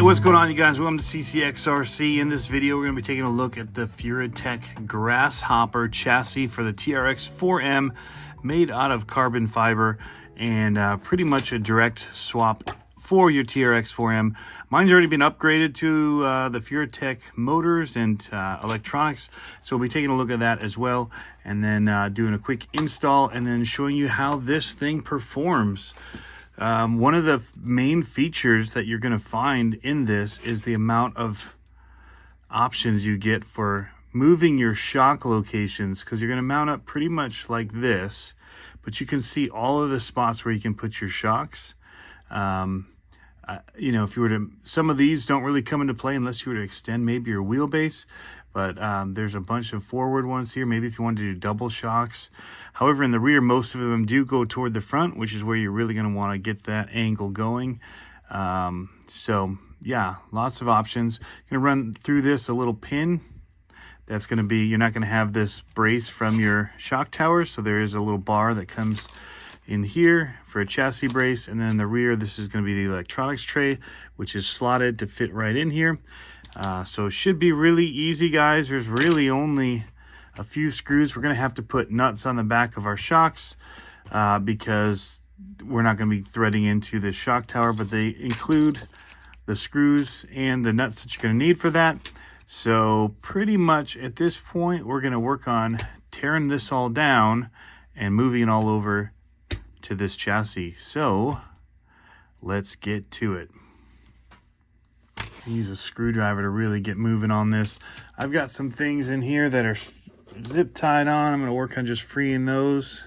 Hey, what's going on, you guys? Welcome to CCxRC. In this video, we're going to be taking a look at the Furitek Grasshopper chassis for the TRX-4M, made out of carbon fiber, and pretty much a direct swap for your TRX-4M. Mine's already been upgraded to the Furitek motors and electronics, so we'll be taking a look at that as well, and then doing a quick install, and then showing you how this thing performs. One of the main features that you're going to find in this is the amount of options you get for moving your shock locations, because you're going to mount up pretty much like this, but you can see all of the spots where you can put your shocks. You know, if you were to, some of these don't really come into play unless you were to extend maybe your wheelbase, but there's a bunch of forward ones here, maybe if you wanted to do double shocks. However, in the rear, most of them do go toward the front, which is where you're really going to want to get that angle going. So yeah, lots of options. Going to run through this a little pin. That's going to be, you're not going to have this brace from your shock tower, so there is a little bar that comes in here for a chassis brace, and then in the rear, this is going to be the electronics tray, which is slotted to fit right in here. So it should be really easy, guys. There's really only a few screws. We're going to have to put nuts on the back of our shocks because we're not going to be threading into the shock tower, but they include the screws and the nuts that you're going to need for that. So pretty much at this point, we're going to work on tearing this all down and moving it all over to this chassis. So let's get to it. Use a screwdriver to really get moving on this. I've got some things in here that are zip tied on. I'm going to work on just freeing those,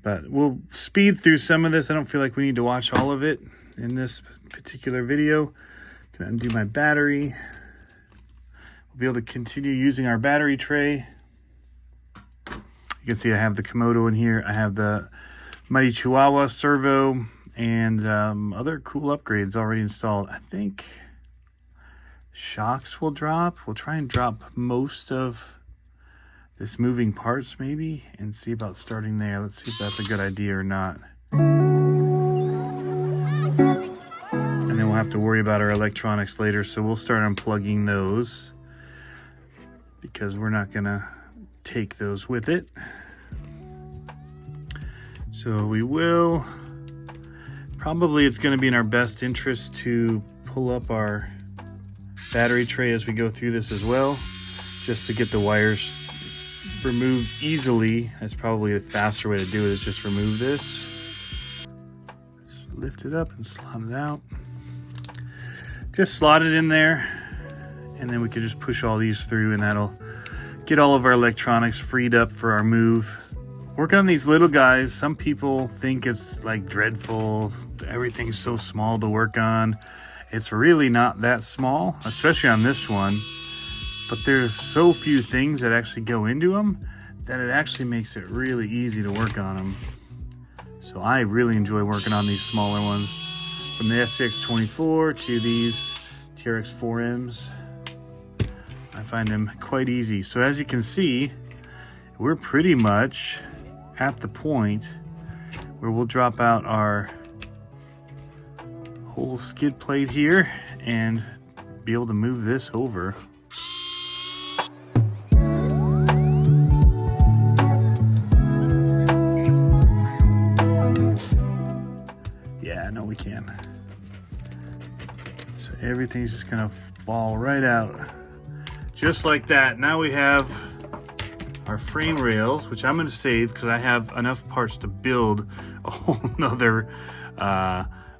but we'll speed through some of this. I don't feel like we need to watch all of it in this particular video. Gonna undo my battery. We'll be able to continue using our battery tray. You can see I have the Komodo in here. I have the Mighty Chihuahua servo and other cool upgrades already installed. I think shocks will drop. We'll try and drop most of this moving parts maybe and see about starting there. Let's see if that's a good idea or not. And then we'll have to worry about our electronics later, so we'll start unplugging those because we're not gonna take those with it. So we will, probably it's going to be in our best interest to pull up our battery tray as we go through this as well, just to get the wires removed easily. That's probably the faster way to do it, is just remove this. Just lift it up and slot it out. Just slot it in there, and then we can just push all these through, and that'll get all of our electronics freed up for our move. Working on these little guys, some people think it's like dreadful. Everything's so small to work on. It's really not that small, especially on this one. But there's so few things that actually go into them that it actually makes it really easy to work on them. So I really enjoy working on these smaller ones. From the SCX24 to these TRX-4Ms. I find them quite easy. So as you can see, we're pretty much at the point where we'll drop out our whole skid plate here and be able to move this over. Yeah, I know we can. So everything's just gonna fall right out. Just like that. Now we have our frame rails, which I'm going to save because I have enough parts to build a whole nother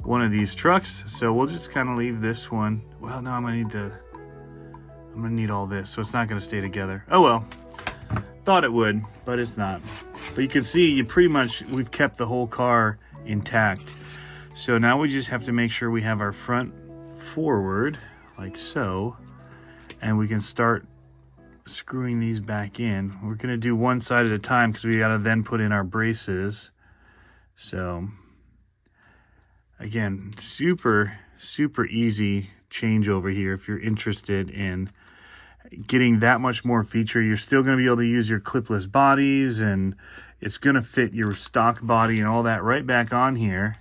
one of these trucks. So we'll just kind of leave this one. Well, no, I'm going to need all this, so it's not going to stay together. Oh well, thought it would, but it's not. But you can see we've kept the whole car intact. So now we just have to make sure we have our front forward like so, and we can start screwing these back in. We're going to do one side at a time because we got to then put in our braces. So again, super easy changeover here. If you're interested in getting that much more feature, you're still going to be able to use your clipless bodies, and it's going to fit your stock body and all that right back on here.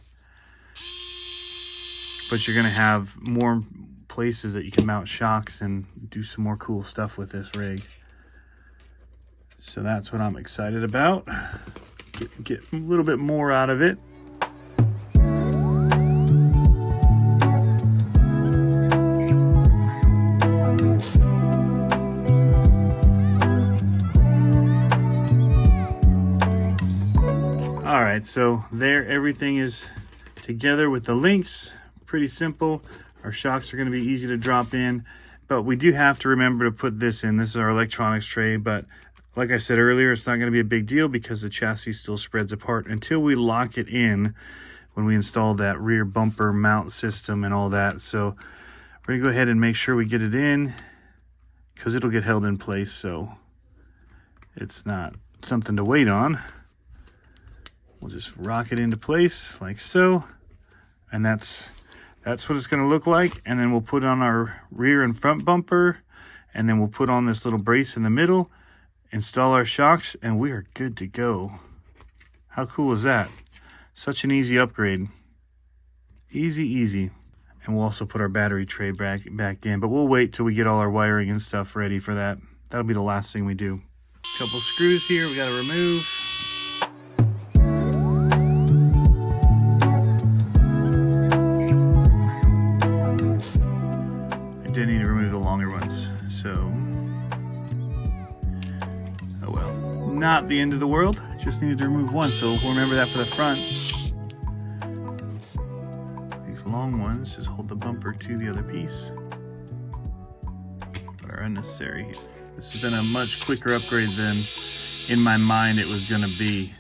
but you're gonna have more places that you can mount shocks and do some more cool stuff with this rig. So that's what I'm excited about. Get a little bit more out of it. All right, so there, everything is together with the links. Pretty simple. Our shocks are going to be easy to drop in, but we do have to remember to put this in. This is our electronics tray, but like I said earlier, it's not going to be a big deal because the chassis still spreads apart until we lock it in when we install that rear bumper mount system and all that. So we're going to go ahead and make sure we get it in because it'll get held in place, so it's not something to wait on. We'll just rock it into place like so, and that's what it's going to look like. And then we'll put on our rear and front bumper, and then we'll put on this little brace in the middle, install our shocks, and we are good to go. How cool is that? Such an easy upgrade. Easy. And we'll also put our battery tray back in, but we'll wait till we get all our wiring and stuff ready for that. That'll be the last thing we do. Couple screws here we got to remove. I need to remove the longer ones, so oh well, not the end of the world. Just needed to remove one, so we'll remember that for the front. These long ones just hold the bumper to the other piece, but are unnecessary. This has been a much quicker upgrade than in my mind it was going to be.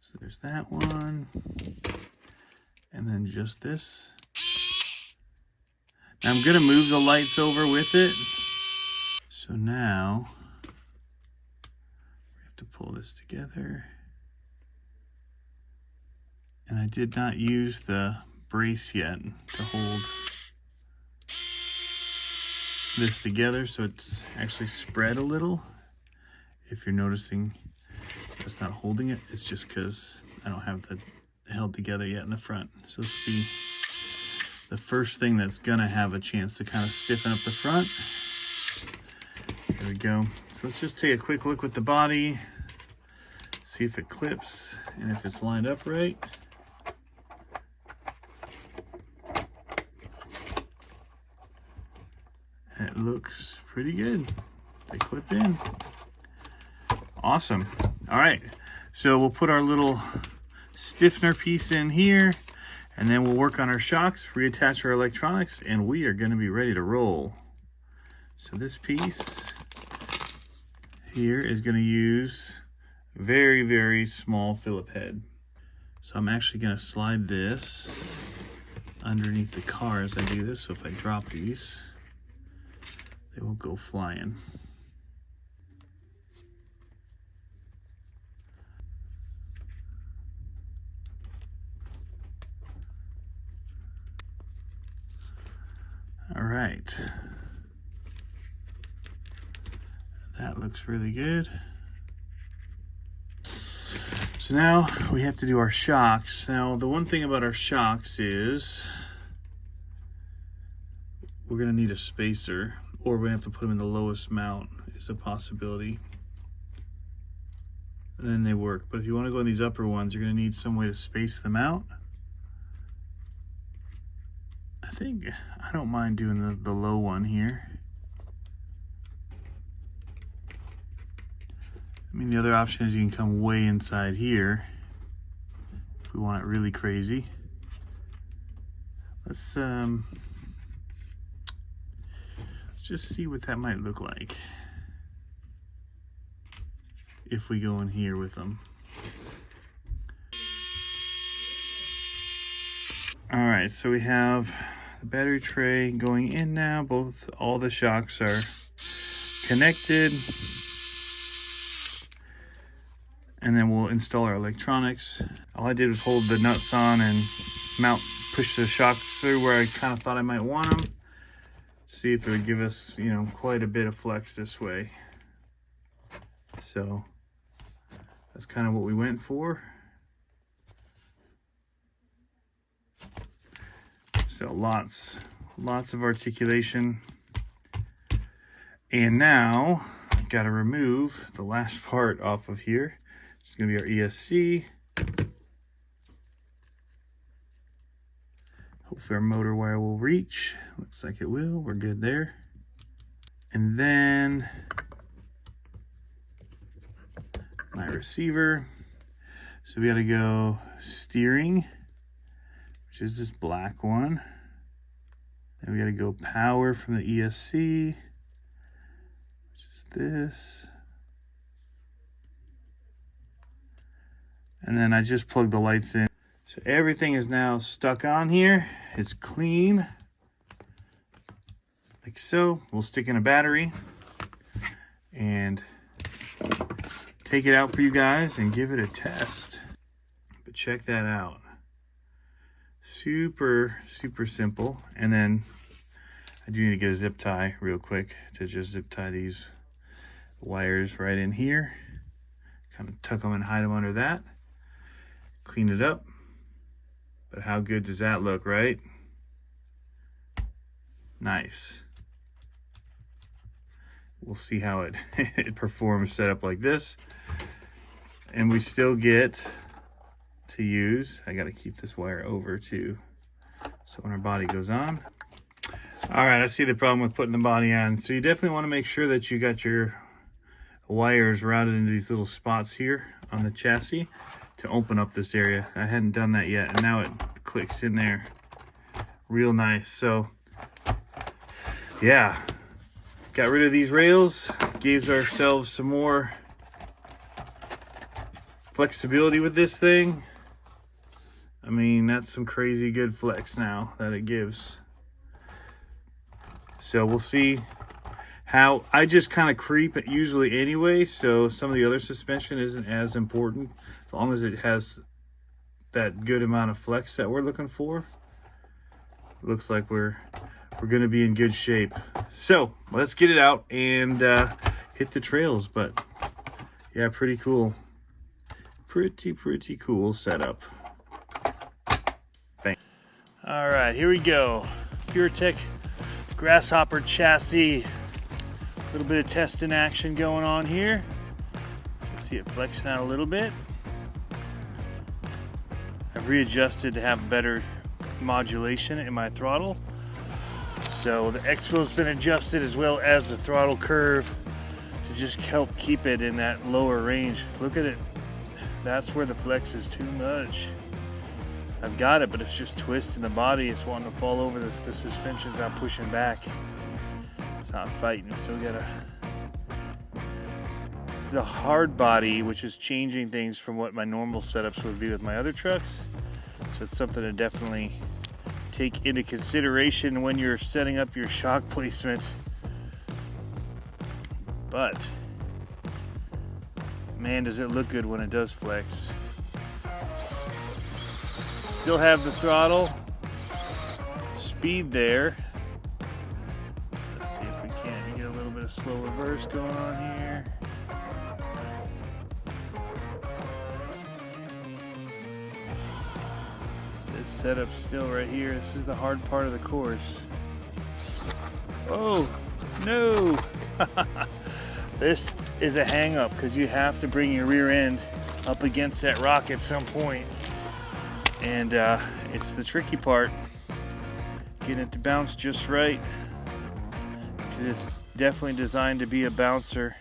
So there's that one. And then just this. Now I'm going to move the lights over with it. So now we have to pull this together. And I did not use the brace yet to hold this together, so it's actually spread a little. If you're noticing it's not holding it, it's just because I don't have the held together yet in the front. So this will be the first thing that's gonna have a chance to kind of stiffen up the front. There we go. So let's just take a quick look with the body, see if it clips and if it's lined up right. And it looks pretty good. They clip in. Awesome. All right, so we'll put our little stiffener piece in here, and then we'll work on our shocks, reattach our electronics, and we are going to be ready to roll. So this piece here is going to use very small Phillip head. So I'm actually going to slide this underneath the car as I do this, so if I drop these, they won't go flying. All right, that looks really good. So now we have to do our shocks. Now the one thing about our shocks is we're gonna need a spacer, or we have to put them in the lowest mount is a possibility. And then they work. But if you want to go in these upper ones, you're gonna need some way to space them out. I don't mind doing the low one here. I mean, the other option is you can come way inside here if we want it really crazy. Let's just see what that might look like if we go in here with them. All right, so we have the battery tray going in now. All the shocks are connected. And then we'll install our electronics. All I did was hold the nuts on and push the shocks through where I kind of thought I might want them. See if it would give us, you know, quite a bit of flex this way. So that's kind of what we went for. So lots of articulation. And now I've got to remove the last part off of here. It's going to be our ESC. Hopefully our motor wire will reach. Looks like it will. We're good there. And then my receiver. So we got to go steering, which is this black one. Then we got to go power from the ESC, which is this. And then I just plugged the lights in. So everything is now stuck on here. It's clean, like so. We'll stick in a battery and take it out for you guys and give it a test. But check that out. Super simple. And then I do need to get a zip tie real quick to just zip tie these wires right in here. Kind of tuck them and hide them under that. Clean it up. But how good does that look, right? Nice. We'll see how it, it performs set up like this. And we still get to use, I got to keep this wire over too, so when our body goes on. All right, I see the problem with putting the body on. So you definitely want to make sure that you got your wires routed into these little spots here on the chassis to open up this area. I hadn't done that yet, and now it clicks in there real nice. So yeah, got rid of these rails, gives ourselves some more flexibility with this thing. I mean, that's some crazy good flex now that it gives. So we'll see how, I just kind of creep it usually anyway, so some of the other suspension isn't as important as long as it has that good amount of flex that we're looking for. Looks like we're going to be in good shape. So let's get it out and hit the trails. But yeah, pretty cool. Pretty cool setup. Bang. All right, here we go. Furitek Grasshopper chassis. A little bit of testing action going on here. You can see it flexing out a little bit. I've readjusted to have better modulation in my throttle. So the expo's been adjusted as well as the throttle curve to just help keep it in that lower range. Look at it. That's where the flex is too much. I've got it, but it's just twisting the body. It's wanting to fall over. The suspension's not pushing back. It's not fighting. So we gotta. This is a hard body, which is changing things from what my normal setups would be with my other trucks. So it's something to definitely take into consideration when you're setting up your shock placement. But man, does it look good when it does flex. Still have the throttle speed there. Let's see if we can't get a little bit of slow reverse going on here. This setup still right here. This is the hard part of the course. Oh no! This is a hang up because you have to bring your rear end up against that rock at some point. And it's the tricky part, getting it to bounce just right, because it's definitely designed to be a bouncer.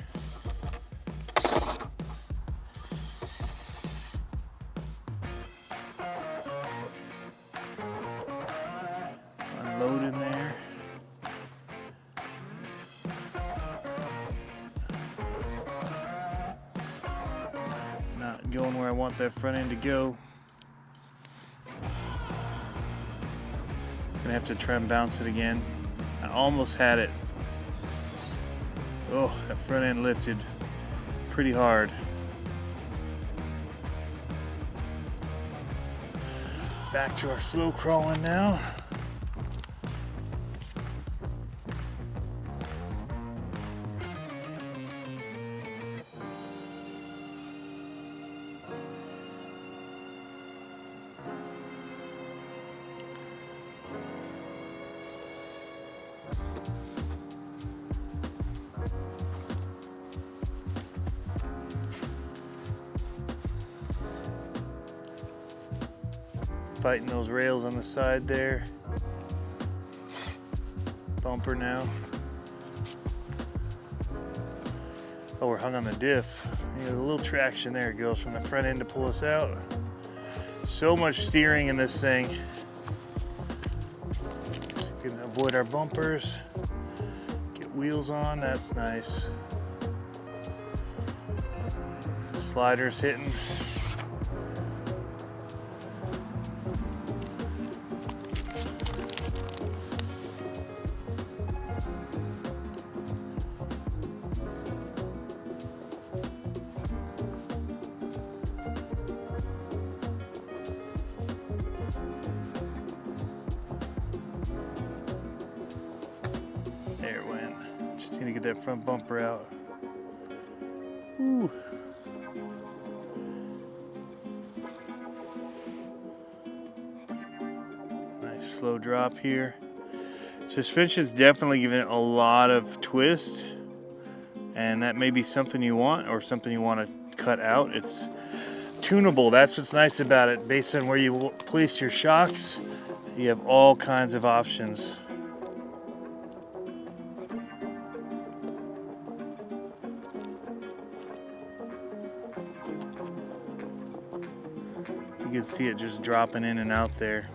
Unload in there. Not going where I want that front end to go. Gonna have to try and bounce it again. I almost had it. Oh, that front end lifted pretty hard. Back to our slow crawling now. fighting those rails on the side there. Bumper now. Oh, we're hung on the diff. You know, the little traction there, it goes from the front end to pull us out. So much steering in this thing. So you can avoid our bumpers. Get wheels on, that's nice. Sliders hitting. There it went. Just need to get that front bumper out. Ooh. Nice slow drop here. Suspension's definitely giving it a lot of twist, and that may be something you want or something you want to cut out. It's tunable. That's what's nice about it. Based on where you place your shocks, you have all kinds of options. You can see it just dropping in and out there.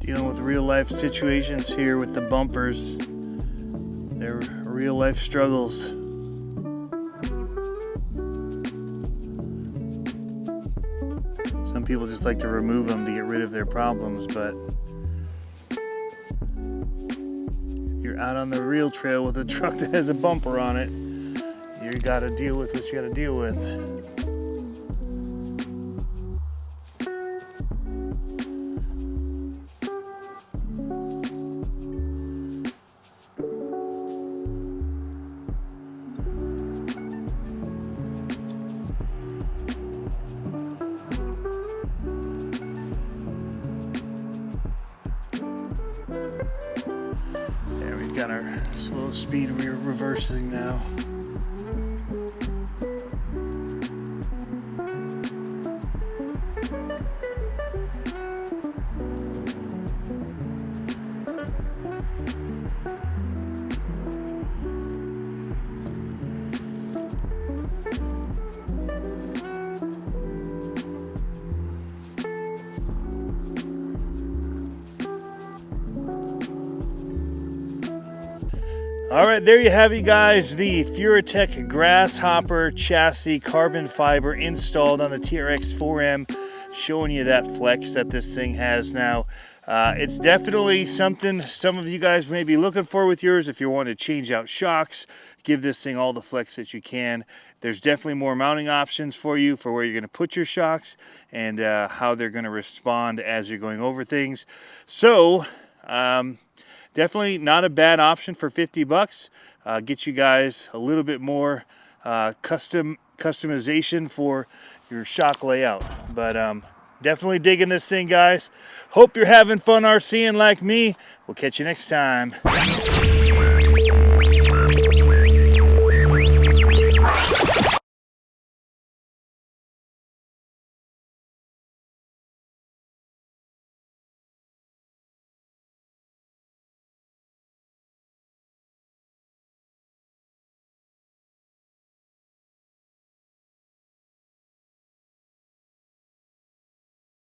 Dealing with real life situations here with the bumpers. They're real life struggles. Some people just like to remove them to get rid of their problems, but if you're out on the real trail with a truck that has a bumper on it, you gotta deal with what you gotta deal with. Got our slow speed rear reversing now. All right, there you have you guys, the Furitek Grasshopper chassis carbon fiber installed on the TRX-4M, showing you that flex that this thing has now. It's definitely something some of you guys may be looking for with yours. If you want to change out shocks, give this thing all the flex that you can. There's definitely more mounting options for you for where you're going to put your shocks and how they're going to respond as you're going over things. So definitely not a bad option for 50 bucks. Get you guys a little bit more customization for your shock layout. But definitely digging this thing, guys. Hope you're having fun RCing like me. We'll catch you next time.